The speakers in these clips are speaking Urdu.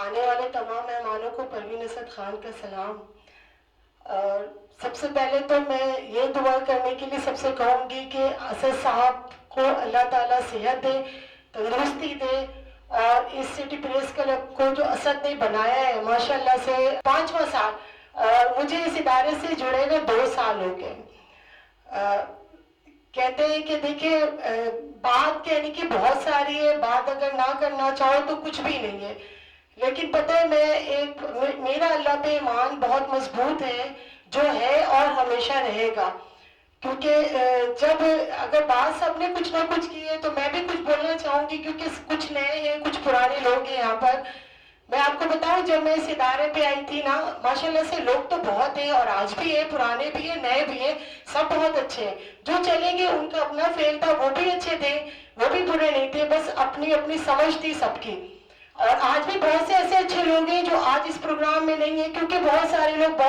آنے والے تمام مہمانوں کو پروین اسد خان کا سلام. سب سے پہلے تو میں یہ دعا کرنے کے لیے سب سے کہوں گی کہ اسد صاحب کو اللہ تعالیٰ صحت دے, تندرستی دے, اور اس سٹی پریس کلب کو جو اسد نے بنایا ہے ماشاء اللہ سے 5واں سال, مجھے اس ادارے سے جڑے ہوئے 2 سال ہو گئے. کہتے ہیں کہ دیکھیں بات کہنے کی بہت ساری ہے, بات اگر نہ کرنا چاہو تو کچھ بھی نہیں ہے, لیکن پتہ ہے میرا اللہ پہ ایمان بہت مضبوط ہے, جو ہے اور ہمیشہ رہے گا. کیونکہ جب اگر بات سب نے کچھ نہ کچھ کی ہے تو میں بھی کچھ بولنا چاہوں گی, کیونکہ کچھ نئے ہیں کچھ پرانے لوگ ہیں یہاں پر. میں آپ کو بتاؤں جب میں اس ادارے پہ آئی تھی نا, ماشاءاللہ سے لوگ تو بہت ہیں اور آج بھی ہیں, پرانے بھی ہیں نئے بھی ہیں, سب بہت اچھے ہیں. جو چلیں گے ان کا اپنا فیل تھا, وہ بھی اچھے تھے, وہ بھی برے نہیں تھے, بس اپنی اپنی سمجھ تھی سب کی. اور آج بھی بہت سے ایسے اچھے لوگ ہیں جو آج اس پروگرام میں نہیں ہیں, کیونکہ بہت سارے لوگ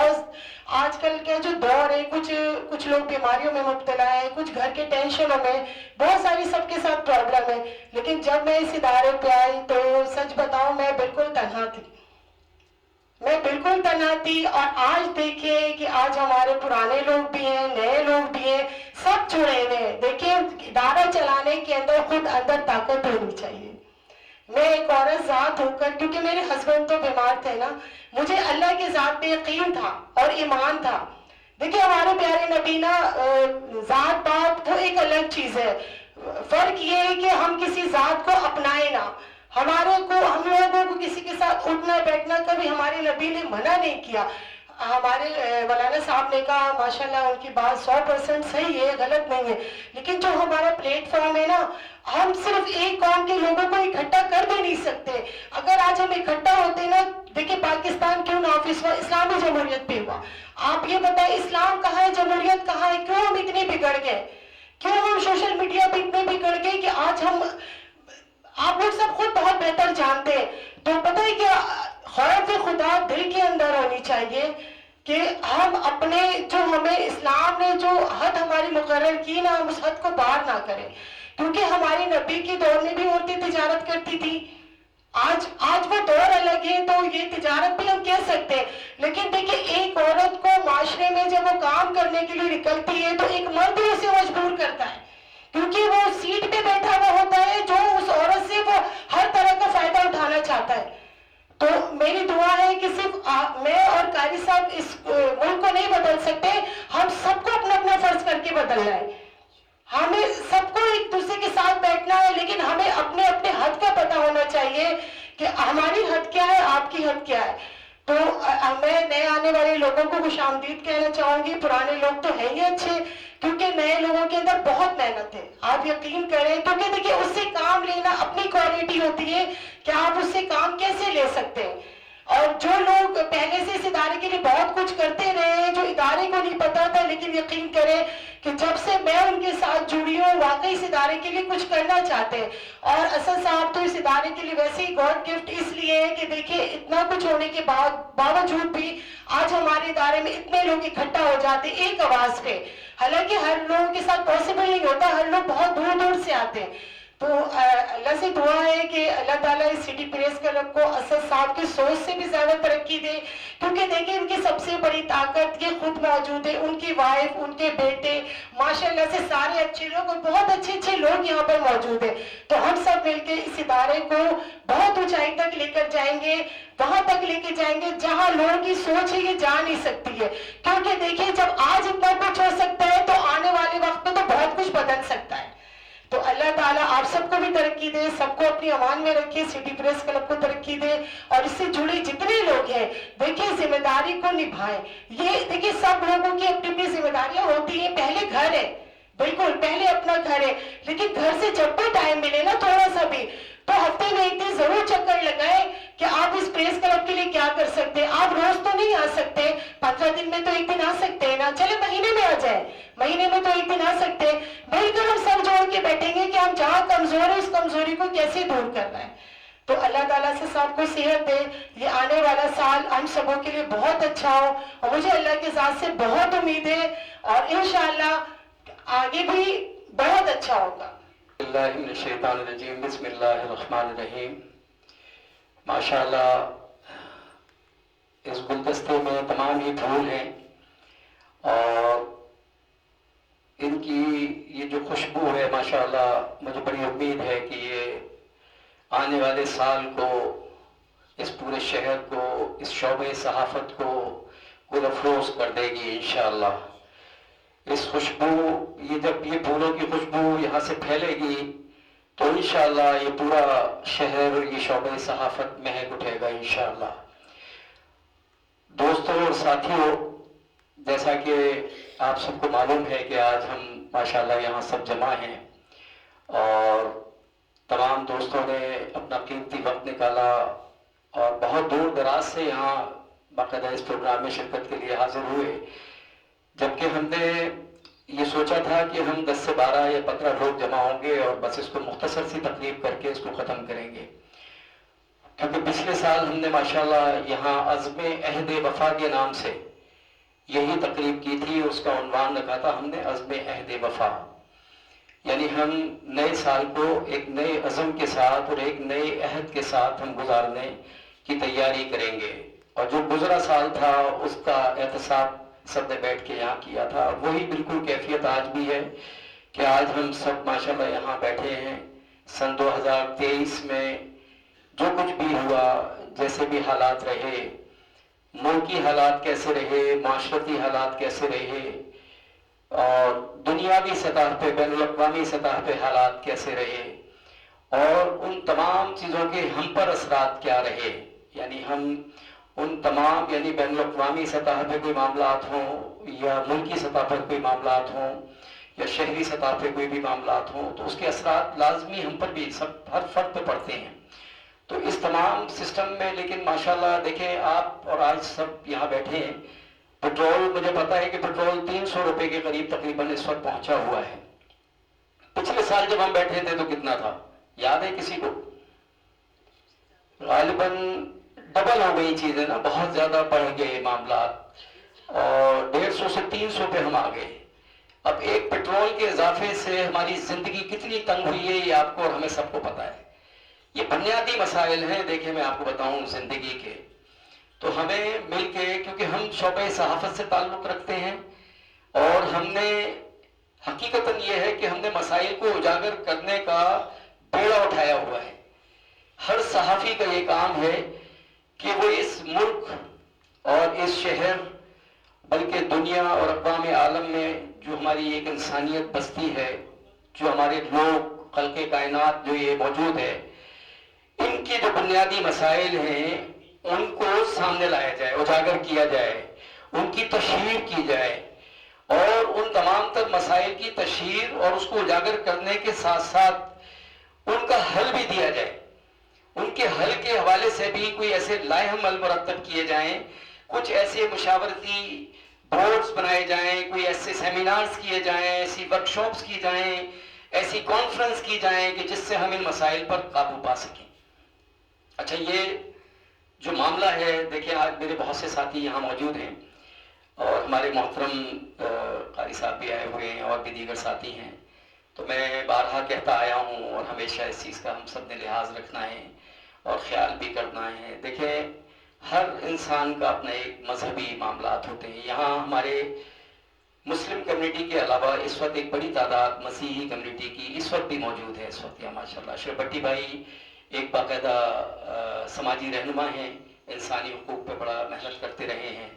آج کل کا جو دور ہے, کچھ لوگ بیماریوں میں مبتلا ہیں, کچھ گھر کے ٹینشنوں میں, بہت ساری سب کے ساتھ پرابلم ہے. لیکن جب میں اس ادارے پہ آئی تو سچ بتاؤں میں بالکل تنہا تھی, میں بالکل تنہا تھی. اور آج دیکھیں کہ آج ہمارے پرانے لوگ بھی ہیں, نئے لوگ بھی ہیں, سب جڑے ہوئے ہیں. دیکھیں ادارہ چلانے کے اندر خود اندر طاقت ہونی چاہیے. میں ایک عورت ذات ہو کر, کیونکہ میرے ہسبینڈ تو بیمار تھے نا, مجھے اللہ کے ذات پہ یقین تھا اور ایمان تھا. دیکھیں ہمارے پیارے نبی نا, ذات پات وہ ایک الگ چیز ہے. فرق یہ ہے کہ ہم کسی ذات کو اپنائیں نہ. ہم لوگوں کو کسی کے ساتھ اٹھنا بیٹھنا کبھی ہمارے نبی نے منع نہیں کیا. ہمارے مولانا صاحب نے کہا ماشاءاللہ ان کی بات 100% صحیح ہے, غلط نہیں ہے. لیکن جو ہمارا پلیٹ فارم ہے نا, ہم صرف ایک قوم کے لوگوں کو اکٹھا کر بھی نہیں سکتے. اگر آج ہم اکٹھا ہوتے نا, دیکھیں پاکستان کیوں نافذ ہوا, اسلامی جمہوریت پہ ہوا. آپ یہ بتائیں اسلام کہاں ہے, جمہوریت کہاں ہے, کیوں ہم اتنے بگڑ گئے, کیوں ہم سوشل میڈیا پہ اتنے بگڑ گئے کہ آج آپ لوگ سب خود بہت بہتر جانتے ہیں. تو پتہ ہے کیا, خوف خدا دل کے اندر ہونی چاہیے کہ ہم اپنے جو ہمیں اسلام نے جو حد ہماری مقرر کی نا, ہم اس حد کو پار نہ کریں. کیونکہ ہمارے نبی کے دور میں بھی عورتیں تجارت کرتی تھی, آج وہ دور الگ ہے تو یہ تجارت بھی ہم کہہ سکتے ہیں. لیکن دیکھیں ایک عورت کو معاشرے میں جب وہ کام کرنے کے لیے نکلتی ہے تو ایک مرد اسے مجبور کرتا ہے, کیونکہ وہ سیٹ پہ بیٹھا ہوا ہوتا ہے جو اس عورت سے وہ ہر طرح کا فائدہ اٹھانا چاہتا ہے. تو میری دعا ہے کہ صرف میں اور قاری صاحب اس ملک کو نہیں بدل سکتے, ہم سب کو اپنا اپنا فرض کر کے بدلنا ہے. ہمیں سب کو ایک دوسرے کے ساتھ بیٹھنا ہے, لیکن ہمیں اپنے اپنے حد کا پتہ ہونا چاہیے کہ ہماری حد کیا ہے, آپ کی حد کیا ہے. تو میں نئے آنے والے لوگوں کو خوش آمدید کہنا چاہوں گی. پرانے لوگ تو ہیں ہی اچھے, کیونکہ نئے لوگوں کے اندر بہت محنت ہے, آپ یقین کریں. کیونکہ دیکھیں اس سے کام لینا اپنی کوالٹی ہوتی ہے کہ آپ اس سے کام کیسے لے سکتے ہیں. اور جو لوگ پہلے سے اس ادارے کے لیے بہت کچھ کرتے رہے ہیں, جو ادارے کو نہیں پتا تھا, لیکن یقین کریں کہ جب سے میں ان کے ساتھ جڑی ہوں واقعی اس ادارے کے لیے کچھ کرنا چاہتے ہیں. اور اسد صاحب تو اس ادارے کے لیے ویسے ہی گاڈ گفٹ اس لیے ہے کہ دیکھیں اتنا کچھ ہونے کے باوجود بھی آج ہمارے ادارے میں اتنے لوگ اکٹھا ہو جاتے ہیں ایک آواز پہ. حالانکہ ہر لوگوں کے ساتھ پاسبل نہیں ہوتا, ہر لوگ بہت دور دور سے آتے ہیں. تو اللہ سے دعا ہے کہ اللہ تعالیٰ اس سٹی پریس کلب کو اسد صاحب کی سوچ سے بھی زیادہ ترقی دے. کیونکہ دیکھیں ان کی سب سے بڑی طاقت یہ خود موجود ہے, ان کی وائف, ان کے بیٹے, ماشاءاللہ سے سارے اچھے لوگ اور بہت اچھے اچھے لوگ یہاں پر موجود ہیں. تو ہم سب مل کے اس ادارے کو بہت اونچائی تک لے کر جائیں گے, وہاں تک لے کے جائیں گے جہاں لوگوں کی سوچ ہے یہ جا نہیں سکتی ہے. کیونکہ دیکھیں جب آج اتنا کچھ ہو سکتا ہے تو آنے والے وقت میں تو بہت کچھ بدل سکتا ہے. تو اللہ تعالیٰ آپ سب کو بھی ترقی دے, سب کو اپنی امان میں رکھے, سٹی پریس کلب کو ترقی دے, اور اس سے جڑے جتنے لوگ ہیں دیکھیں ذمہ داری کو نبھائیں. یہ دیکھیں سب لوگوں کی اپنی اپنی ذمہ داریاں ہوتی ہیں. پہلے گھر ہے, بالکل پہلے اپنا گھر ہے, لیکن گھر سے جب بھی ٹائم ملے نا تھوڑا سا بھی, تو ہفتے میں ایک دن ضرور چکر لگائیں کہ آپ اس پریس کلب کے لیے کیا کر سکتے ہیں. آپ روز تو نہیں آ سکتے, 15 دن میں تو ایک دن آ سکتے ہیں نا, چلے مہینے میں آ جائیں, مہینے میں تو ایک دن آ سکتے ہیں. مل کر ہم سب جوڑ کے بیٹھیں گے کہ ہم جہاں کمزور ہیں اس کمزوری کو کیسے دور کرنا ہے. تو اللہ تعالیٰ سے سب کو صحت دے, یہ آنے والا سال ہم سبوں کے لیے بہت اچھا ہو, اور مجھے اللہ کے ذات سے بہت امید ہے, اور انشاءاللہ آگے بھی بہت اچھا ہوگا. اللہ من الشیطان الرجیم, بسم اللہ الرحمن الرحیم. ماشاءاللہ اس گلدستے میں تمام ہی پھول ہیں، اور ان کی یہ جو خوشبو ہے ماشاءاللہ مجھے بڑی امید ہے کہ یہ آنے والے سال کو اس پورے شہر کو، اس شعبۂ صحافت کو گل افروز کر دے گی انشاءاللہ۔ اس خوشبو، یہ جب یہ پھولوں کی خوشبو یہاں سے پھیلے گی تو انشاءاللہ یہ پورا شہر اور یہ شعبۂ صحافت مہک اٹھے گا انشاءاللہ۔ دوستوں اور ساتھیوں، جیسا کہ آپ سب کو معلوم ہے کہ آج ہم ماشاءاللہ یہاں سب جمع ہیں، اور تمام دوستوں نے اپنا قیمتی وقت نکالا اور بہت دور دراز سے یہاں باقاعدہ اس پروگرام میں شرکت کے لیے حاضر ہوئے، جبکہ ہم نے یہ سوچا تھا کہ ہم 10 سے 12 یا 15 لوگ جمع ہوں گے اور بس اس کو مختصر سی تقریب کر کے اس کو ختم کریں گے، کیونکہ پچھلے سال ہم نے ماشاءاللہ یہاں عزم عہد وفا کے نام سے یہی تقریب کی تھی، اس کا عنوان رکھا تھا ہم نے عزم عہد وفا، یعنی ہم نئے سال کو ایک نئے عزم کے ساتھ اور ایک نئے عہد کے ساتھ ہم گزارنے کی تیاری کریں گے، اور جو گزرا سال تھا اس کا احتساب سب نے بیٹھ کے یہاں کیا تھا، وہی بالکل کیفیت آج بھی ہے کہ آج ہم سب ماشاءاللہ یہاں بیٹھے ہیں۔ سن 2023 میں جو کچھ بھی ہوا، جیسے بھی حالات رہے، ملکی حالات کیسے رہے، معاشرتی حالات کیسے رہے، اور دنیاوی سطح پہ، بین الاقوامی سطح پہ حالات کیسے رہے، اور ان تمام چیزوں کے ہم پر اثرات کیا رہے، یعنی ہم ان تمام، یعنی بین الاقوامی سطح پہ کوئی معاملات ہوں یا ملکی سطح پر کوئی معاملات ہوں یا شہری سطح پہ کوئی بھی معاملات ہوں، تو اس کے اثرات لازمی ہم پر بھی سب ہر فرد پہ پڑتے ہیں۔ تو اس تمام سسٹم میں لیکن ماشاءاللہ دیکھیں آپ اور آج سب یہاں بیٹھے ہیں، پٹرول مجھے پتا ہے کہ پٹرول 300 روپے کے قریب تقریباً اس وقت پہنچا ہوا ہے۔ پچھلے سال جب ہم بیٹھے تھے تو کتنا تھا، یاد ہے کسی کو؟ غالباً ڈبل ہو گئی چیزیں نا، بہت زیادہ بڑھ گئے معاملات، اور 150 سے 300 پہ ہم آ گئے۔ اب ایک پٹرول کے اضافے سے ہماری زندگی کتنی تنگ ہوئی ہے یہ آپ کو اور ہمیں سب کو پتا ہے۔ یہ بنیادی مسائل ہیں، دیکھیں میں آپ کو بتاؤں زندگی کے، تو ہمیں مل کے، کیونکہ ہم شعبۂ صحافت سے تعلق رکھتے ہیں اور ہم نے حقیقتاً یہ ہے کہ ہم نے مسائل کو اجاگر کرنے کا بیڑا اٹھایا ہوا ہے۔ ہر صحافی کا یہ کام ہے کہ وہ اس ملک اور اس شہر بلکہ دنیا اور اقوام عالم میں جو ہماری ایک انسانیت بستی ہے، جو ہمارے لوگ خلق کائنات جو یہ موجود ہے، ان کے جو بنیادی مسائل ہیں ان کو سامنے لایا جائے، اجاگر کیا جائے، ان کی تشہیر کی جائے، اور ان تمام تر مسائل کی تشہیر اور اس کو اجاگر کرنے کے ساتھ ساتھ ان کا حل بھی دیا جائے۔ ان کے حل کے حوالے سے بھی کوئی ایسے لائحہ عمل مرتب کیے جائیں، کچھ ایسے مشاورتی بورڈز بنائے جائیں، کوئی ایسے سیمینارز کیے جائیں، ایسی ورکشاپس کی جائیں، ایسی کانفرنس کی جائیں کہ جس سے ہم ان مسائل پر قابو پا سکیں۔ اچھا، یہ جو معاملہ ہے، دیکھیں آج میرے بہت سے ساتھی یہاں موجود ہیں اور ہمارے محترم قاری صاحب بھی آئے ہوئے ہیں اور بھی دیگر ساتھی ہیں، تو میں بارہا کہتا آیا ہوں اور ہمیشہ اس چیز کا ہم سب نے لحاظ رکھنا ہے اور خیال بھی کرنا ہے۔ دیکھیں ہر انسان کا اپنا ایک مذہبی معاملات ہوتے ہیں۔ یہاں ہمارے مسلم کمیونٹی کے علاوہ اس وقت ایک بڑی تعداد مسیحی کمیونٹی کی اس وقت بھی موجود ہے۔ اس وقت یہاں ماشاءاللہ اشرف بھٹی بھائی ایک باقاعدہ سماجی رہنما ہیں، انسانی حقوق پہ بڑا محنت کرتے رہے ہیں،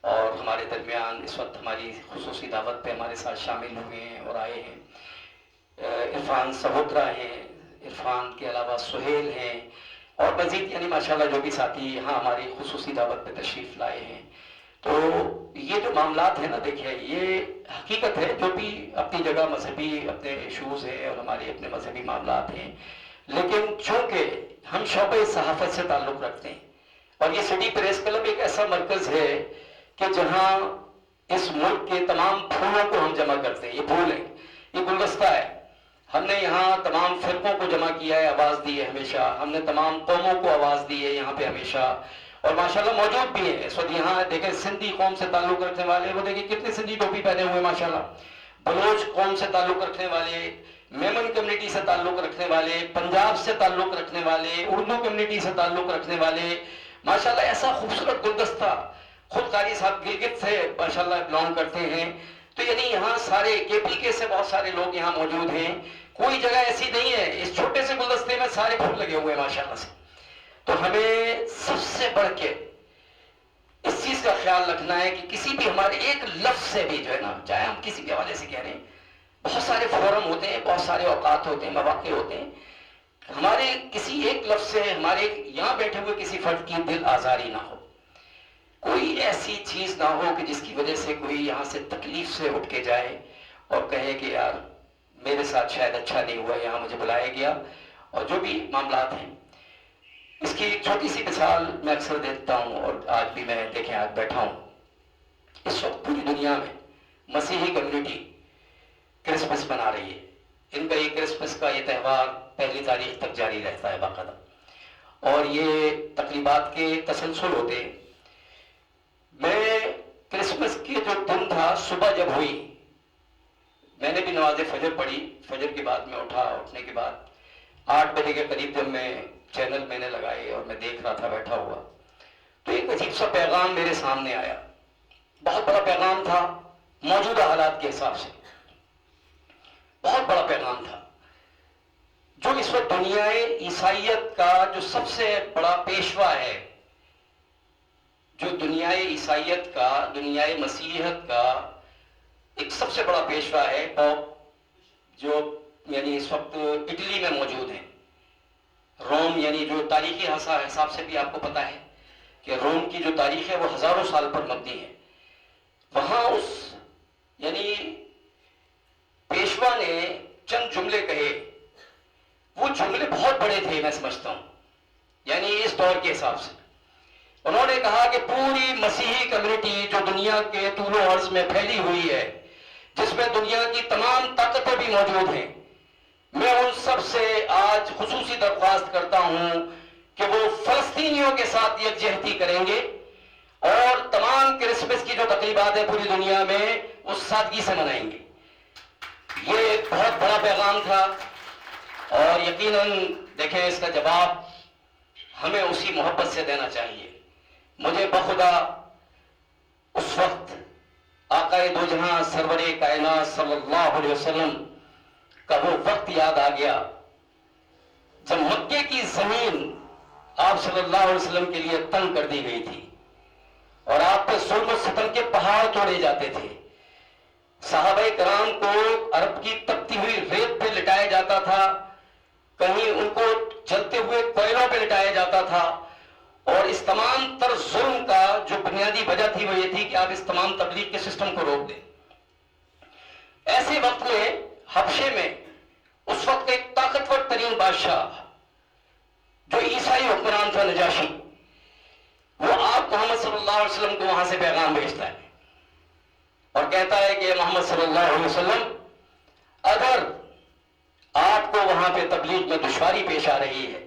اور ہمارے درمیان اس وقت ہماری خصوصی دعوت پہ ہمارے ساتھ شامل ہوئے ہیں اور آئے ہیں۔ عرفان سہوترا ہیں، عرفان کے علاوہ سہیل ہیں، اور مزید یعنی ماشاءاللہ جو بھی ساتھی یہاں ہماری خصوصی دعوت پہ تشریف لائے ہیں۔ تو یہ جو معاملات ہیں نا، دیکھیں یہ حقیقت ہے، جو بھی اپنی جگہ مذہبی اپنے ایشوز ہیں اور ہمارے اپنے مذہبی معاملات ہیں، لیکن چونکہ ہم شعبۂ صحافت سے تعلق رکھتے ہیں، اور یہ سٹی پریس کلب ایک ایسا مرکز ہے کہ جہاں اس ملک کے تمام پھولوں کو ہم جمع کرتے ہیں۔ یہ پھول ہے، یہ گلدستہ ہے، ہم نے یہاں تمام فرقوں کو جمع کیا ہے، آواز دی ہے ہمیشہ، ہم نے تمام قوموں کو آواز دی ہے یہاں پہ ہمیشہ، اور ماشاءاللہ موجود بھی ہیں اس وقت یہاں۔ دیکھیں سندھی قوم سے تعلق رکھنے والے، وہ دیکھیں کتنے سندھی ٹوپی پہنے ہوئے ماشاءاللہ، بلوچ قوم سے تعلق رکھنے والے، میمن کمیونٹی سے تعلق رکھنے والے، پنجاب سے تعلق رکھنے والے، اردو کمیونٹی سے تعلق رکھنے والے، ماشاءاللہ ایسا خوبصورت گلدستہ. خود قاری صاحب گلگت سے ماشاءاللہ بلانگ کرتے ہیں, تو یعنی یہاں سارے KPK سے بہت سارے لوگ یہاں موجود ہیں. کوئی جگہ ایسی نہیں ہے, اس چھوٹے سے گلدستے میں سارے پھول لگے ہوئے ہیں ماشاءاللہ سے. تو ہمیں سب سے بڑھ کے اس چیز کا خیال رکھنا ہے کہ کسی بھی ہمارے ایک لفظ سے بھی جو ہے نا, چاہے ہم کسی کے حوالے سے کہہ رہے ہیں, بہت سارے فورم ہوتے ہیں, بہت سارے اوقات ہوتے ہیں, مواقع ہوتے ہیں, ہمارے کسی ایک لفظ سے ہمارے یہاں بیٹھے ہوئے کسی فرد کی دل آزاری نہ ہو, کوئی ایسی چیز نہ ہو کہ جس کی وجہ سے کوئی یہاں سے تکلیف سے اٹھ کے جائے اور کہے کہ یار میرے ساتھ شاید اچھا نہیں ہوا, یہاں مجھے بلایا گیا. اور جو بھی معاملات ہیں, اس کی ایک چھوٹی سی مثال میں اکثر دیتا ہوں, اور آج بھی میں دیکھیں آج بیٹھا ہوں, اس وقت پوری دنیا میں مسیحی کمیونٹی کرسمس منا رہی ہے. ان کا یہ کرسمس کا یہ تہوار 1 تاریخ تک جاری رہتا ہے باقاعدہ, اور یہ تقریبات کے تسلسل ہوتے ہیں. میں کرسمس کے جو دن تھا, صبح جب ہوئی, میں نے بھی نماز فجر پڑھی. فجر کے بعد میں اٹھا, اٹھنے کے بعد 8 بجے کے قریب جب میں چینل میں نے لگائے اور میں دیکھ رہا تھا بیٹھا ہوا, تو ایک عجیب سا پیغام میرے سامنے آیا. بہت بڑا پیغام تھا موجودہ حالات کے حساب سے, بہت بڑا پیغام تھا. جو اس وقت دنیا عیسائیت کا جو سب سے بڑا پیشوا ہے, جو دنیا عیسائیت کا, دنیا مسیحیت کا ایک سب سے بڑا پیشوا ہے پوپ, جو یعنی اس وقت اٹلی میں موجود ہیں. روم, یعنی جو تاریخی حساب سے بھی آپ کو پتا ہے کہ روم کی جو تاریخ ہے وہ ہزاروں سال پر مبنی ہے. وہاں اس یعنی پیشوا نے چند جملے کہے, وہ جملے بہت بڑے تھے میں سمجھتا ہوں, یعنی اس دور کے حساب سے. انہوں نے کہا کہ پوری مسیحی کمیونٹی جو دنیا کے طول و عرض میں پھیلی ہوئی ہے, جس میں دنیا کی تمام طاقتیں بھی موجود ہیں, میں ان سب سے آج خصوصی درخواست کرتا ہوں کہ وہ فلسطینیوں کے ساتھ یکجہتی کریں گے, اور تمام کرسمس کی جو تقریبات ہیں پوری دنیا میں اس سادگی سے منائیں گے. یہ ایک بہت بڑا پیغام تھا, اور یقیناً دیکھیں اس کا جواب ہمیں اسی محبت سے دینا چاہیے. مجھے بخدا اس وقت آقائے دو جہاں سرور کائنات صلی اللہ علیہ وسلم کا وہ وقت یاد آ گیا جب مکے کی زمین آپ صلی اللہ علیہ وسلم کے لیے تنگ کر دی گئی تھی, اور آپ پہ ظلم و ستم کے پہاڑ توڑے جاتے تھے. صحابہ کرام کو عرب کی تپتی ہوئی ریت پہ لٹایا جاتا تھا, کہیں ان کو جلتے ہوئے کوئلوں پہ لٹایا جاتا تھا, اور اس تمام تر ظلم کا جو بنیادی وجہ تھی وہ یہ تھی کہ آپ اس تمام تبلیغ کے سسٹم کو روک دیں. ایسے وقت میں حبشے میں اس وقت ایک طاقتور ترین بادشاہ جو عیسائی حکمران تھا, نجاشی, وہ آپ محمد صلی اللہ علیہ وسلم کو وہاں سے پیغام بھیجتا ہے اور کہتا ہے کہ محمد صلی اللہ علیہ وسلم, اگر آپ کو وہاں پہ تبلیغ میں دشواری پیش آ رہی ہے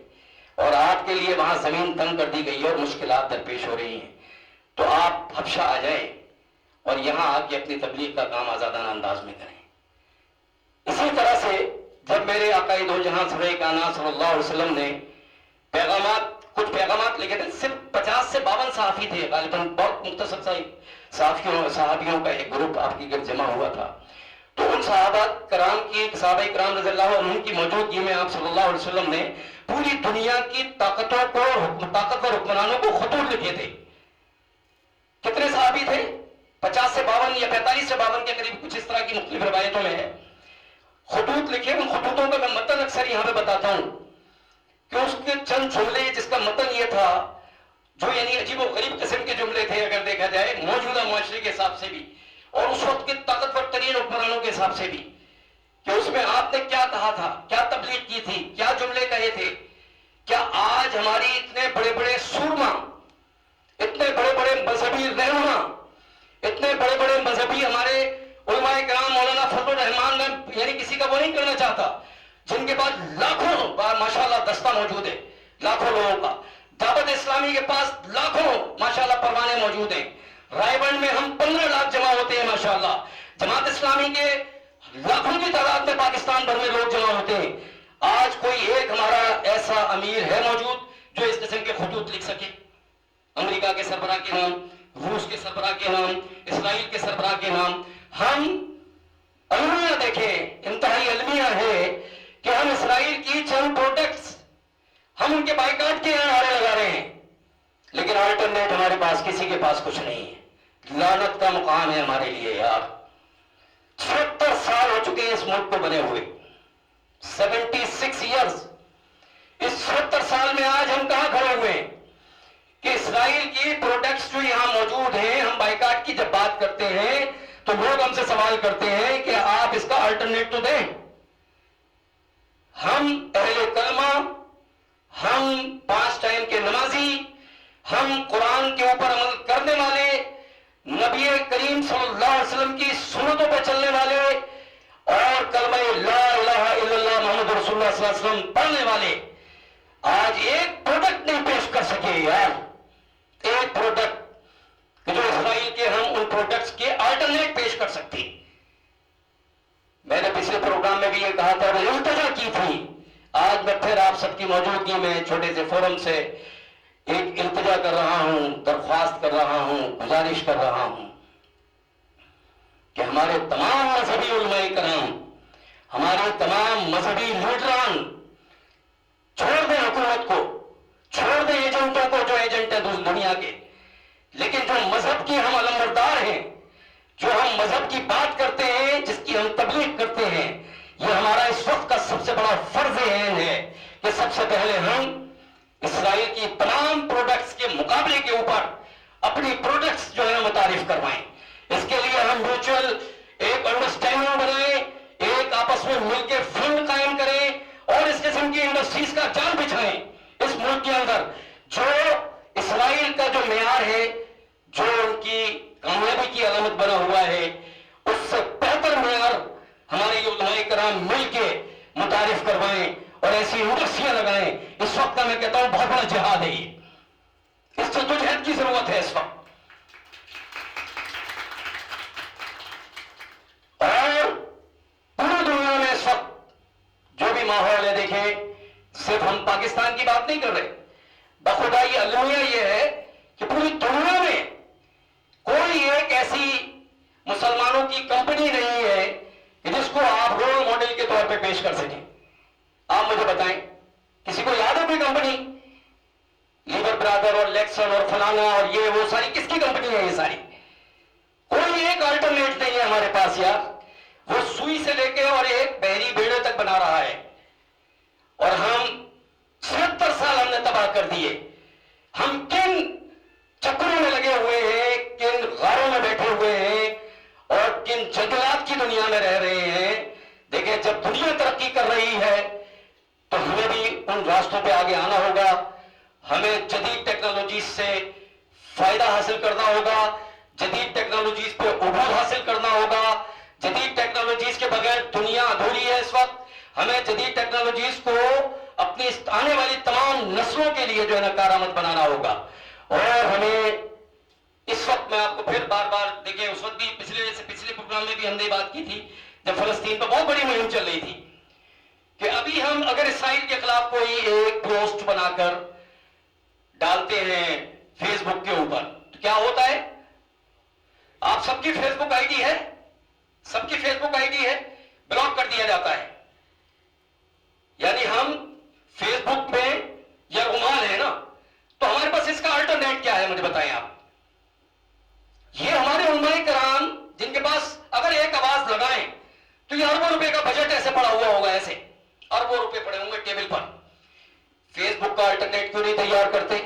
اور آپ کے لیے وہاں زمین تنگ کر دی گئی ہے اور مشکلات درپیش ہو رہی ہیں, تو آپ حبشہ آ جائیں اور یہاں آ کے اپنی تبلیغ کا کام آزادانہ انداز میں کریں. اسی طرح سے جب میرے آقائے دو جہاں سرور کائنات صلی اللہ علیہ وسلم نے کچھ پیغامات لکھے تھے, صرف 50 سے 52 صحافی تھے غالباً, بہت مختصر صحابیوں کا ایک گروپ آپ کی گرد جمع ہوا تھا. تو ان صحابہ کرام رضی اللہ عنہم کی موجودگی میں آپ صلی اللہ علیہ وسلم نے پوری دنیا کی طاقتور حکمرانوں کو خطوط لکھے تھے. کتنے صحابی تھے؟ 50 سے 52 یا 45 سے 52 کے قریب, کچھ اس طرح کی مختلف روایتوں میں ہے. خطوط لکھے, ان خطوطوں کا میں متن اکثر یہاں پہ بتاتا ہوں کہ اس کے چند جملے جس کا متن یہ تھا, جو یعنی عجیب و غریب قسم کے جملے تھے اگر دیکھا جائے موجودہ معاشرے کے حساب سے بھی اور اس وقت کے طاقتور ترین حکمرانوں کے حساب سے بھی, کہ اس میں آپ نے کیا کہا تھا, کیا تبلیغ کی تھی, کیا جملے کہے تھے. کیا آج ہماری اتنے بڑے بڑے سورما, اتنے بڑے بڑے مذہبی رہنما, اتنے بڑے بڑے مذہبی ہمارے علماء کرام, مولانا فضل الرحمان, میں یعنی کسی کا وہ نہیں کرنا چاہتا, جن کے پاس لاکھوں ماشاءاللہ دستہ موجود ہے, لاکھوں لوگوں کا. دعوت اسلامی کے پاس لاکھوں ماشاءاللہ پروانے موجود ہیں. رائے بند میں ہم 15 لاکھ جمع ہوتے ہیں ماشاءاللہ. جماعت اسلامی کے لاکھوں کی تعداد میں پاکستان بھر میں لوگ جمع ہوتے ہیں. آج کوئی ایک ہمارا ایسا امیر ہے موجود جو اس قسم کے خطوط لکھ سکے؟ امریکہ کے سربراہ کے نام، روس کے سربراہ کے نام، اسرائیل کے سربراہ کے نام. ہم المیہ دیکھیں، انتہائی المیہ ہے کہ ہم اسرائیل کی چند پروڈکٹس ہم ان کے بائیکاٹ کے یہاں نعرے لگا رہے ہیں، لیکن آلٹرنیٹ ہمارے پاس کسی کے پاس کچھ نہیں ہے. لعنت کا مقام ہے ہمارے لیے یار. 76 سال ہو چکے ہیں اس ملک کو بنے ہوئے، 76 ایئرز. اس 70 سال میں آج ہم کہاں کھڑے ہوئے ہیں کہ اسرائیل کی پروڈکٹس جو یہاں موجود ہیں، ہم بائیکاٹ کی جب بات کرتے ہیں تو لوگ ہم سے سوال کرتے ہیں کہ آپ اس کا آلٹرنیٹ تو دیں. ہم اہل کلمہ، ہم 5 ٹائم کے نمازی، ہم قرآن کے اوپر عمل کرنے والے، نبی کریم صلی اللہ علیہ وسلم کی سنتوں پہ چلنے والے اور کلمہ لا الہ الا اللہ محمد رسول اللہ صلی اللہ علیہ وسلم پڑھنے والے آج ایک پروڈکٹ نہیں پیش کر سکے یار. ایک پروڈکٹ کہ جو اسرائیل کے ہم ان پروڈکٹس کے آلٹرنیٹ پیش کر سکتے. میں نے پچھلے پروگرام میں بھی یہ کہا تھا، وہ التجا کی تھی. آج میں پھر آپ سب کی موجودگی میں چھوٹے سے فورم سے ایک التجا کر رہا ہوں، درخواست کر رہا ہوں، گزارش کر رہا ہوں کہ ہمارے تمام مذہبی علماء کرام، ہمارے تمام مذہبی لیڈران چھوڑ دیں حکومت کو، چھوڑ دیں ایجنٹوں کو جو ایجنٹ ہیں دنیا کے، لیکن جو مذہب کے ہم علمبردار ہیں، جو ہم مذہب کی بات کرتے ہیں، جس کی ہم تبلیغ کرتے ہیں، یہ ہمارا اس وقت کا سب سے بڑا فرض عین ہے کہ سب سے پہلے ہم اسرائیل کی تمام پروڈکٹس کے مقابلے کے اوپر اپنی پروڈکٹس جو ہے متعارف کروائیں. اس کے لیے ہم میوچل ایک انڈرسٹینڈنگ بنائیں، ایک آپس میں مل کے فنڈ قائم کریں اور اس قسم کی انڈسٹریز کا جال بچھائیں اس ملک کے اندر. جو اسرائیل کا جو معیار ہے، جو ان کی کامیابی کی علامت بنا ہوا ہے، اس سے بہتر معیار ہمارے یہ علماء کرام مل کے متعارف کروائیں اور ایسی انڈسٹریاں لگائیں. اس وقت کا میں کہتا ہوں بہت بڑا جہاد ہے یہ. اس سے جہد کی ضرورت ہے اس وقت. اور پوری دنیا میں اس وقت جو بھی ماحول ہے، دیکھیں صرف ہم پاکستان کی بات نہیں کر رہے، بخدا یہ المیہ یہ ہے کہ پوری دنیا میں کوئی ایک ایسی مسلمانوں کی کمپنی نہیں ہے کہ جس کو آپ رول ماڈل کے طور پہ پیش کر سکیں. آپ مجھے بتائیں، کسی کو یاد ہے کوئی کمپنی؟ لیبر برادر اور لیکسن اور فلانا اور یہ وہ ساری کس کی کمپنی ہے؟ یہ ساری کوئی ایک آلٹرنیٹ نہیں ہے ہمارے پاس یار. وہ سوئی سے لے کے اور ایک بحری بیڑے تک بنا رہا ہے اور ہم 76 سال ہم نے تباہ کر دیے. ہم کن چکروں میں لگے ہوئے ہیں، کن غاروں میں بیٹھے ہوئے ہیں اور کن جنگلات کی دنیا میں رہ رہے ہیں. دیکھیں جب دنیا ترقی کر رہی ہے تو ہمیں بھی ان راستوں پہ آگے آنا ہوگا. ہمیں جدید ٹیکنالوجیز سے فائدہ حاصل کرنا ہوگا، جدید ٹیکنالوجیز پہ عبور حاصل کرنا ہوگا. جدید ٹیکنالوجیز کے بغیر دنیا ادھوری ہے اس وقت. ہمیں جدید ٹیکنالوجیز کو اپنی آنے والی تمام نسلوں کے لیے جو ہے نا کارآمد بنانا ہوگا. اور ہمیں اس وقت میں آپ کو پھر بار بار دیکھیں، اس وقت بھی پچھلے پروگرام میں بھی ہم نے بات کی تھی جب فلسطین پہ بہت بڑی مہم چل رہی تھی کہ ابھی ہم اگر اسرائیل کے خلاف کوئی ایک پوسٹ بنا کر ڈالتے ہیں فیس بک کے اوپر تو کیا ہوتا ہے؟ آپ سب کی فیس بک آئی ڈی ہے، سب کی فیس بک آئی ڈی ہے، بلاک کر دیا جاتا ہے. یعنی ہم فیس بک میں یا رومال ہے نا، تو ہمارے پاس اس کا الٹرنیٹ کیا ہے مجھے بتائیں آپ. یہ ہمارے علماء کرام جن کے پاس اگر ایک آواز لگائیں تو یہ اربوں روپے کا بجٹ ایسے پڑا ہوا ہوگا، ایسے اربوں روپے پڑے ہوں گے ٹیبل پر. فیس بک کا الٹرنیٹ کیوں نہیں تیار کرتے؟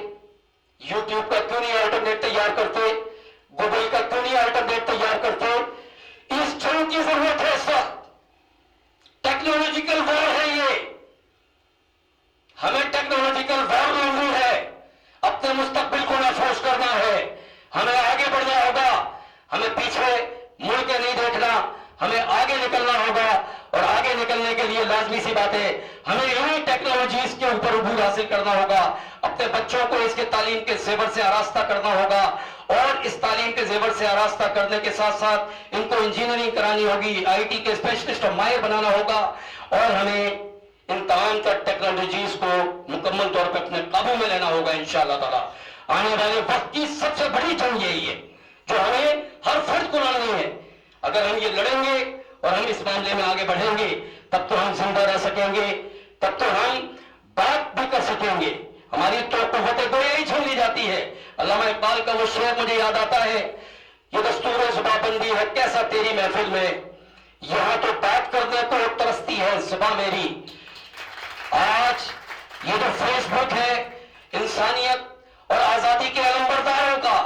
یوٹیوب کا کیوں نہیں الٹرنیٹ تیار کرتے؟ گوگل کا کیوں نہیں الٹرنیٹ تیار کرتے؟ اس جنگ کی ضرورت ہے اس وقت. ٹیکنالوجیکل وار ہے یہ. ہمیں ٹیکنالوجیکل وار لڑنی ہے، اپنے مستقبل کو محفوظ کرنا ہے. ہمیں آگے بڑھنا ہوگا، ہمیں پیچھے مڑ کے نہیں دیکھنا، ہمیں آگے نکلنا ہوگا. اور آگے نکلنے کے لیے لازمی سی بات ہے ہمیں انہی ٹیکنالوجیز کے اوپر عبور حاصل کرنا ہوگا. اپنے بچوں کو اس کے تعلیم کے زیور سے آراستہ کرنا ہوگا اور اس تعلیم کے زیور سے آراستہ کرنے کے ساتھ ساتھ ان کو انجینئرنگ کرانی ہوگی، آئی ٹی کے اسپیشلسٹ اور ماہر بنانا ہوگا. اور ہمیں ان تمام ٹیکنالوجیز کو مکمل طور پر اپنے قابو میں لینا ہوگا انشاءاللہ تعالی. آنے والے وقت کی سب سے بڑی جنگ یہی ہے جو ہمیں ہر فرد کو لڑنی ہے. اگر ہم یہ لڑیں گے اور ہم اس معاملے میں آگے بڑھیں گے تب تو ہم زندہ رہ سکیں گے, تب تو ہم بات بھی کر سکیں گے. ہماری تو قوت گویا ہی چھین لی جاتی ہے. علامہ اقبال کا وہ شعر مجھے یاد آتا ہے, یہ دستور زباں بندی ہے کیسا تیری محفل میں, یہاں تو بات کرنے کو ترستی ہے زباں میری. آج یہ جو فیس بک ہے انسانیت اور آزادی کے علمبرداروں کا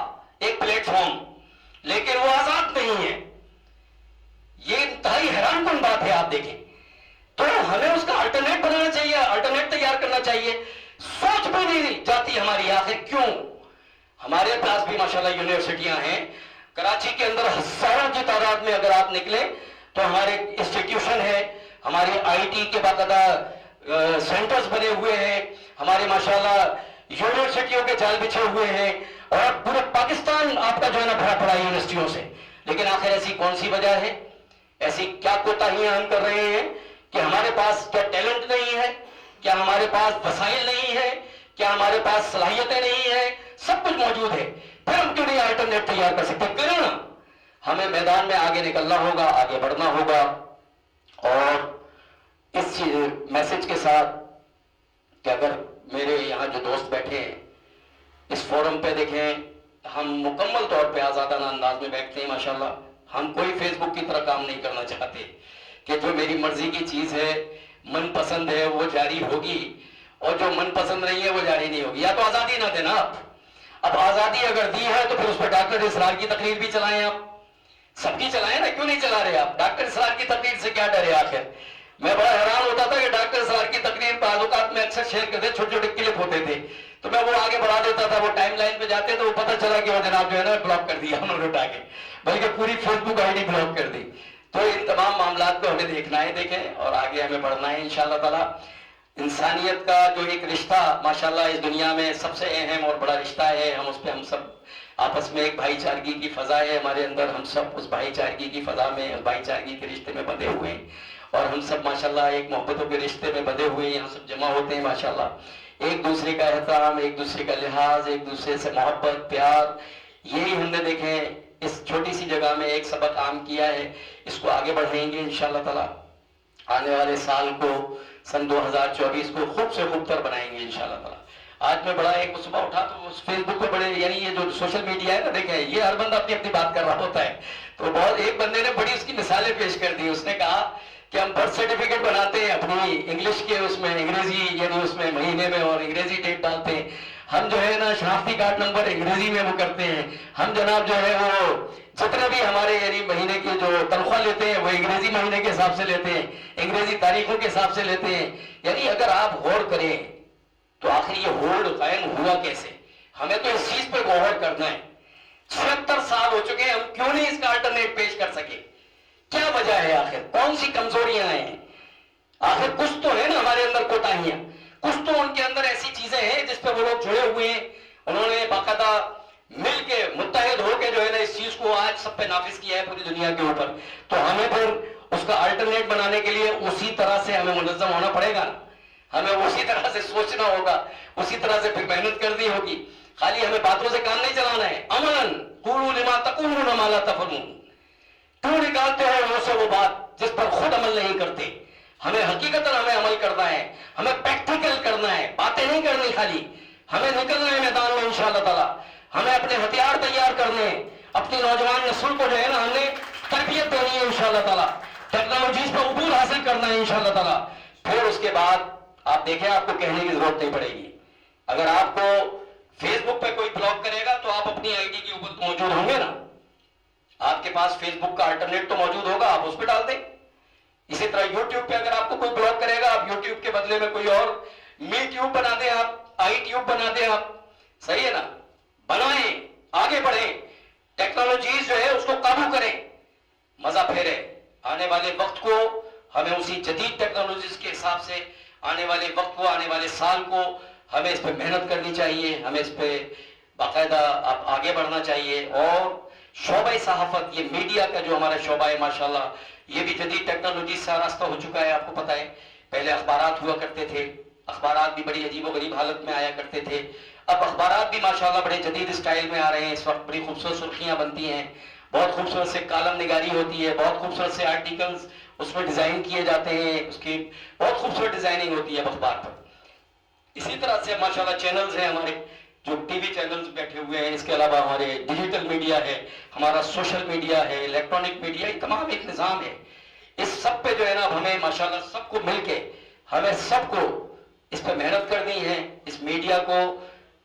ایک پلیٹ فارم, لیکن وہ آزاد نہیں ہے. یہ انتہائی حیران کن بات ہے. آپ دیکھیں تو ہمیں اس کا الٹرنیٹ بنانا چاہیے, الٹرنیٹ تیار کرنا چاہیے. سوچ بھی نہیں جاتی ہماری آخر کیوں. ہمارے پاس بھی ماشاءاللہ یونیورسٹیاں ہیں. کراچی کے اندر ہزاروں کی تعداد میں اگر آپ نکلیں تو ہمارے انسٹیٹیوشن ہے, ہمارے آئی ٹی کے باقاعدہ سینٹرز بنے ہوئے ہیں, ہمارے ماشاءاللہ یونیورسٹیوں کے جال بچھے ہوئے ہیں, اور پورے پاکستان آپ کا جو ہے نا بھرا پڑا ہے یونیورسٹیوں سے. لیکن آخر ایسی کون سی وجہ ہے, ایسی کیا کوتاہیاں ہم کر رہے ہیں کہ ہمارے پاس کیا ٹیلنٹ نہیں ہے, کیا ہمارے پاس وسائل نہیں ہے, کیا ہمارے پاس صلاحیتیں نہیں ہیں؟ سب کچھ موجود ہے, پھر ہم کیوں نہیں الٹرنیٹ تیار کر سکتے؟ کریں نا. ہمیں میدان میں آگے نکلنا ہوگا, آگے بڑھنا ہوگا. اور اس میسج کے ساتھ کہ اگر میرے یہاں جو دوست بیٹھے ہیں اس فورم پہ دیکھیں, ہم مکمل طور پہ آزادانہ انداز میں بیٹھتے ہیں ماشاءاللہ. ہم کوئی فیس بک کی طرح کام نہیں کرنا چاہتے کہ جو میری مرضی کی چیز ہے, من پسند ہے, وہ جاری ہوگی, اور جو من پسند نہیں ہے وہ جاری نہیں ہوگی. یا تو آزادی نہ دینا آپ. اب آزادی اگر دی ہے تو پھر اس پہ ڈاکٹر اسرار کی تقریر بھی چلائیں, آپ سب کی چلائیں نا, کیوں نہیں چلا رہے آپ؟ ڈاکٹر اسرار کی تقریر سے کیا ڈرے آخر؟ میں بڑا حیران ہوتا تھا کہ ڈاکٹر اسرار کی تقریر بعض اوقات میں اکثر شیئر کرتے, چھوٹے چھوٹے کلپ ہوتے تھے, تو میں وہ آگے بڑھا دیتا تھا. وہ ٹائم لائن پہ جاتے تو وہ پتہ چلا کہ وہ جناب جو ہے نا بلاک کر دیا انہوں نے اٹھا کے, بلکہ پوری Facebook I D block کر دی. تو ان تمام معاملات کو ہمیں دیکھنا ہے, دیکھیں, اور آگے ہمیں بڑھنا ہے انشاءاللہ تعالی. انسانیت کا جو ایک رشتہ ماشاءاللہ اس دنیا میں سب سے اہم اور بڑا رشتہ ہے, ہم اس پہ ہم سب آپس میں ایک بھائی چارگی کی فضا ہے ہمارے اندر, ہم سب اس بھائی چارگی کی فضا میں, اس بھائی چارگی کے رشتے میں بندھے ہوئے ہیں, اور ہم سب ماشاءاللہ ایک محبتوں کے رشتے میں بندھے ہوئے ہیں. یہاں سب جمع ہوتے ہیں ماشاءاللہ, ایک دوسرے کا احترام, ایک دوسرے کا لحاظ, ایک دوسرے سے محبت, پیار, یہی ہم نے دیکھیں اس چھوٹی سی جگہ میں ایک سبق عام کیا ہے. اس کو آگے بڑھائیں گے انشاءاللہ تعالی. آنے والے سال کو سن 2024 کو خوب سے خوب تر بنائیں گے انشاءاللہ تعالی. آج میں بڑا ایک صبح اٹھا تو اس فیس بک پہ بڑے, یعنی یہ جو سوشل میڈیا ہے نا, دیکھیں یہ ہر بندہ اپنی اپنی بات کر رہا ہوتا ہے, تو بہت ایک بندے نے بڑی اس کی مثالیں پیش کر دی. اس نے کہا کہ ہم برتھ سرٹیفکیٹ بناتے ہیں اپنی انگلش کے, اس میں انگریزی یعنی اس میں مہینے میں اور انگریزی ڈیٹ ڈالتے ہیں. ہم جو ہے نا شناختی کارڈ نمبر انگریزی میں وہ کرتے ہیں. ہم جناب جو ہے وہ جتنے بھی ہمارے یعنی مہینے کی جو تنخواہ لیتے ہیں وہ انگریزی مہینے کے حساب سے لیتے ہیں, انگریزی تاریخوں کے حساب سے لیتے ہیں. یعنی اگر آپ غور کریں تو آخر یہ ہولڈ قائم ہوا کیسے؟ ہمیں تو اس چیز پہ غور کرنا ہے. 76 سال ہو چکے, ہم کیوں نہیں اس کا الٹرنیٹ پیش کر سکے؟ کیا وجہ ہے آخر؟ کون سی کمزوریاں ہیں؟ آخر کچھ تو ہے نا ہمارے اندر کوتاہیاں, کچھ تو ان کے اندر ایسی چیزیں ہیں جس پہ وہ لوگ جڑے ہوئے ہیں. انہوں نے باقاعدہ مل کے متحد ہو کے جو ہے نا اس چیز کو آج سب پہ نافذ کیا ہے پوری دنیا کے اوپر. تو ہمیں پھر اس کا الٹرنیٹ بنانے کے لیے اسی طرح سے ہمیں منظم ہونا پڑے گا, ہمیں اسی طرح سے سوچنا ہوگا, اسی طرح سے پھر محنت کرنی ہوگی. خالی ہمیں باتوں سے کام نہیں چلانا ہے. عملاً قولوا لما تقولون ما لا تفعلون, کیوں نکالتے ہو منہ سے وہ بات جس پر خود عمل نہیں کرتے؟ ہمیں حقیقتاً ہمیں عمل کرنا ہے, ہمیں پریکٹیکل کرنا ہے, باتیں نہیں کرنی خالی. ہمیں نکلنا ہے میدان میں انشاءاللہ تعالی. ہمیں اپنے ہتھیار تیار کرنے ہیں, اپنی نوجوان نسل کو جو ہے نا ہم نے تربیت دینی ہے انشاءاللہ تعالی. ٹیکنالوجیز پر عبور حاصل کرنا ہے انشاءاللہ تعالی. پھر اس کے بعد آپ دیکھیں آپ کو کہنے کی ضرورت نہیں پڑے گی. اگر آپ کو فیس بک پہ کوئی بلاک کرے گا تو آپ اپنی آئی ڈی کے اوپر موجود ہوں گے نا, آپ کے پاس فیس بک کا الٹرنیٹ تو موجود ہوگا, آپ اس پہ ڈال دیں. اسی طرح یوٹیوب پہ اگر آپ کو کوئی بلاک کرے گا, آپ یوٹیوب کے بدلے میں کوئی اور می ٹیوب بنا دیں, آپ آئی ٹیوب بنا دیں, آپ صحیح ہے نا, بنائیں, آگے بڑھیں, ٹیکنالوجیز جو ہے اس کو قابو کریں, مزہ پھیرے. آنے والے وقت کو ہمیں اسی جدید ٹیکنالوجیز کے حساب سے آنے والے وقت کو, آنے والے سال کو ہمیں اس پہ محنت کرنی چاہیے, ہمیں اس پہ باقاعدہ آگے بڑھنا چاہیے. اور شعبہ صحافت, یہ میڈیا کا جو ہمارا شعبہ ہے ماشاءاللہ, یہ بھی جدید ٹیکنالوجی سے آراستہ ہو چکا ہے. آپ کو پتہ ہے پہلے اخبارات ہوا کرتے تھے, اخبارات بھی بڑی عجیب و غریب حالت میں آیا کرتے تھے. اب اخبارات بھی ماشاءاللہ بڑے جدید اسٹائل میں آ رہے ہیں اس وقت, بڑی خوبصورت سرخیاں بنتی ہیں, بہت خوبصورت سے کالم نگاری ہوتی ہے, بہت خوبصورت سے آرٹیکلز اس میں ڈیزائن کیے جاتے ہیں, اس کی بہت خوبصورت ڈیزائننگ ہوتی ہے اب اخبار پر. اسی طرح سے ماشاءاللہ چینلز ہیں ہمارے, جو ٹی وی چینلز بیٹھے ہوئے ہیں, اس کے علاوہ ہمارے ڈیجیٹل میڈیا ہے, ہمارا سوشل میڈیا ہے, الیکٹرانک میڈیا, یہ تمام ایک نظام ہے. اس سب پہ جو ہے نا ہمیں ماشاءاللہ سب کو مل کے, ہمیں سب کو اس پہ محنت کرنی ہے. اس میڈیا کو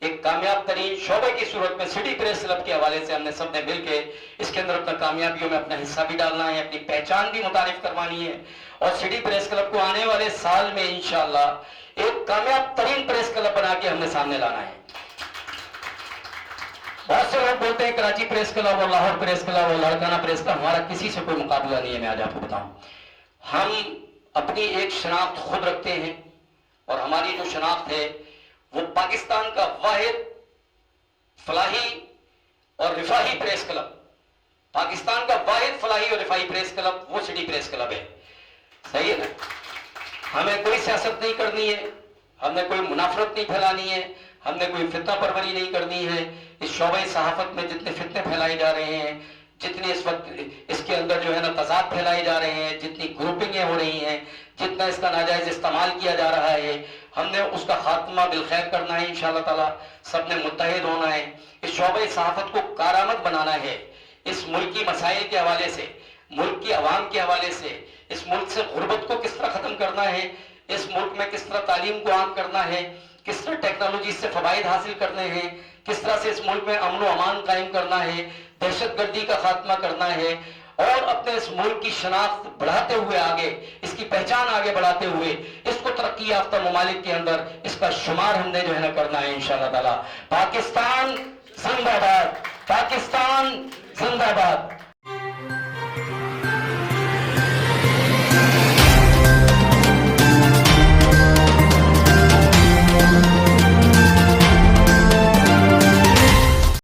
ایک کامیاب ترین شعبے کی صورت میں سٹی پریس کلب کے حوالے سے ہم نے سب نے مل کے اس کے اندر اپنا کامیابیوں میں اپنا حصہ بھی ڈالنا ہے, اپنی پہچان بھی متعارف کروانی ہے, اور سٹی پریس کلب کو آنے والے سال میں انشاءاللہ ایک کامیاب ترین پریس کلب بنا کے ہم نے سامنے لانا ہے. بہت سے لوگ بولتے ہیں کراچی پریس کلب اور لاہور پریس کلب اور لاڑکانہ پریس کلب, ہمارا کسی سے کوئی مقابلہ نہیں ہے. میں آج آپ کو بتاؤں, ہم اپنی ایک شناخت خود رکھتے ہیں, اور ہماری جو شناخت ہے وہ پاکستان کا واحد فلاحی اور رفاہی پریس کلب, پاکستان کا واحد فلاحی اور رفاہی پریس کلب وہ سٹی پریس کلب ہے. صحیح ہے نا؟ ہمیں کوئی سیاست نہیں کرنی ہے, ہم نے کوئی منافرت نہیں پھیلانی ہے, ہم نے کوئی فتنہ پروری نہیں کرنی ہے. اس شعبۂ صحافت میں جتنے فتنے پھیلائے جا رہے ہیں, جتنے اس وقت اس کے اندر جو ہے نا تضاد پھیلائے جا رہے ہیں, جتنی گروپنگیں ہو رہی ہیں, جتنا اس کا ناجائز استعمال کیا جا رہا ہے, ہم نے اس کا خاتمہ بالخیر کرنا ہے انشاءاللہ تعالی. سب نے متحد ہونا ہے, اس شعبۂ صحافت کو کارآمد بنانا ہے. اس ملکی مسائل کے حوالے سے, ملک کی عوام کے حوالے سے, اس ملک سے غربت کو کس طرح ختم کرنا ہے, اس ملک میں کس طرح تعلیم کو عام کرنا ہے, کس طرح ٹیکنالوجی سے فوائد حاصل کرنے ہیں, کس طرح سے اس ملک میں امن و امان قائم کرنا ہے, دہشت گردی کا خاتمہ کرنا ہے, اور اپنے اس ملک کی شناخت بڑھاتے ہوئے آگے, اس کی پہچان آگے بڑھاتے ہوئے اس کو ترقی یافتہ ممالک کے اندر اس کا شمار ہم نے جو ہے نا کرنا ہے انشاءاللہ تعالی. پاکستان